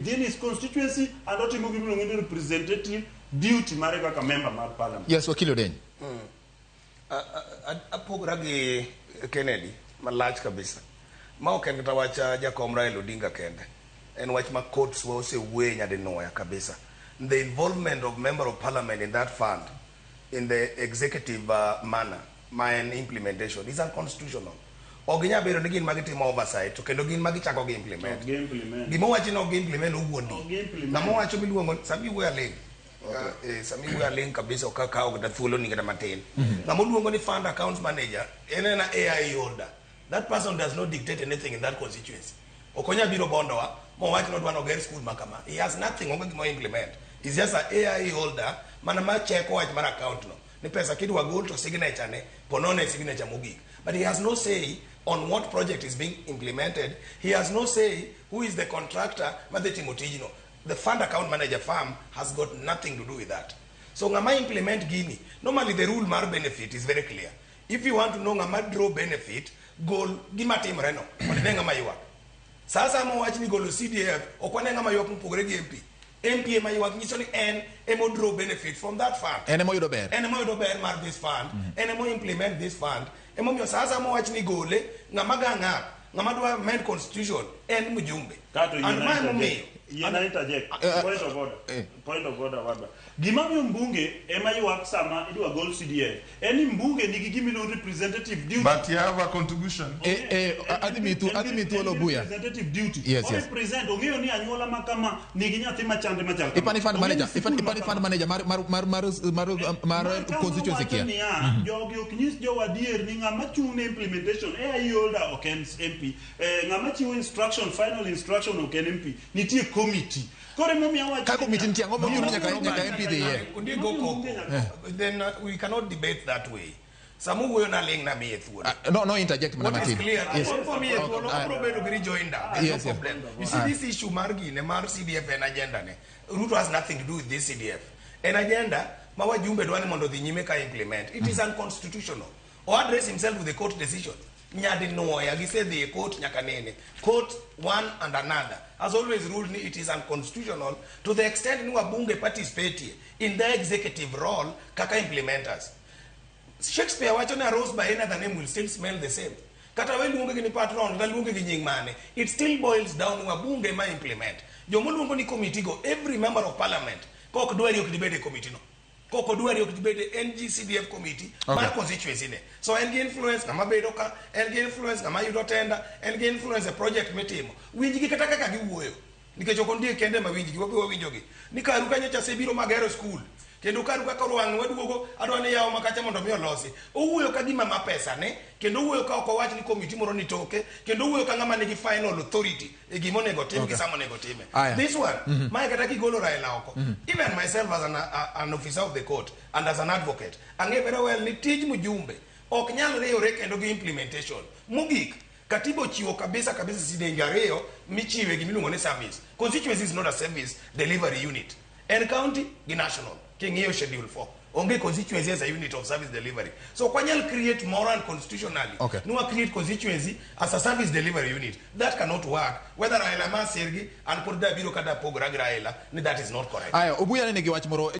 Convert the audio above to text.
within his constituency and not moving representative duty marega ka member mar parliament. Yes, Wakil Odeny. Apogragi Kennedy malach kabisa. Ma okenge tawacha Jakom Raila Odinga kende. En wach ma courts wose we nyade noya kabisa. The involvement of member of parliament in that fund in the executive manner, my implementation is unconstitutional. Oginya bero nigin magitimo oversight to kendo gin magichako gi implement. Gimo wachi no gi implement uwuondi. Namo wacho miluongo sami we aling. Sami we aling kabisa kaka ogda thuolo ni gada matin. Namo luongo ni fund accounts manager enena AI holder. That person does not dictate anything in that constituency. Okonya biro bondowa mo wachi no dwano ger school makama. He has nothing onge gimo implement. He's just an AI holder mana ma check wach mar account no. Ni pesa kidwa gol to signature ne ponone signature mogik. But he has no say on what project is being implemented. He has no say who is the contractor. The fund account manager firm has got nothing to do with that. So ngama implement gini. Normally the rule mar benefit is very clear. If you want to know ngama draw benefit, goal gima team reno. Onene ngama yuwa. Sasa mo wachi ni golo CDF okwane ngama yuwa mpogore gi MP. MP ma yuwa ngisoni en emo draw benefit from that fund. Enemo yudo ber. Enemo yudo ber mar this fund. Enemo implement this fund. Emo mio sasa mo wachi ni gole ngama ganga ngama dwa amend constitution en mjumbe. And my mummy interject. Point of order wada. Gima mio mbunge ema yuwa sama idwa goal CDF. Any mbunge nigi gimi no representative duty. But you have a contribution. Adimitu Olobuya. Representative duty. Yes. Represent ongeyo ni anyuola makama nigi nyathi machande machal. Ipani fund manager. Ipani fund manager mar constituency kia. Jogi oknyis jo adier ni ngama chune implementation AI holder oken MP. Ngama chiwo instruction final instruction oken MP. Nitie committee. Then we cannot debate that way. Samu we na ling na me no interject What is clear? Yes. For me yes. No problem. You see this issue margi ne mar CDF and agenda ne. Ruto has nothing to do with this CDF. An agenda mawa jumbe dwani mondo dhi nyime ka implement. It is unconstitutional. Or address himself with the court decision. Nyadi no ya gise the court nyakanene. Court one and another has always ruled it is unconstitutional to the extent ni wabunge participate in the executive role kaka implementers. Shakespeare wachona rose by another name will still smell the same. Kata we lunge ni patron da lunge gi nying mane. It still boils down wabunge ma implement. Jomo lungo ni committee go every member of parliament kok dwari ok debate committee no. Koko duari ok debate NG-CDF committee mar constituency ne. So en gi influence kama bedo ka, en gi influence kama yudo tender, en gi influence a project mitimo. Winji gi kata kaka giwuoyo. Nikech ok ondie kende ma winji gi wabiwa winjogi. Ni karu kanyo cha sebiro magero school. Kendo karu kaka ruang waduogo adwane yawo makacha mondo mi olosi. Owuoyo ka gima ma pesa ne, kendo owuoyo ka ok owach ni committee moro ni toke, kendo owuoyo ka ngama nigi final authority e gima onego tim gi sama onego time. This one, my kata kigolo Raila oko. Even myself as an officer of the court and as an advocate, ange very well ni tij mjumbe ok nyal reyore kendo gi implementation. Mogik katibo chiwo kabisa sidengi ariyo michiwe gi miluongo ni service. Constituency is not a service delivery unit. And county gi national. Kingio schedule 4. Only constituency as a unit of service delivery. So Kwanyal create moral constitutionally. Okay. No create constituency as a service delivery unit. That cannot work. Whether Raila Sergi and Purda Biro Kada Pogra Raila, that is not correct. Aya, Obuya nene giwach moro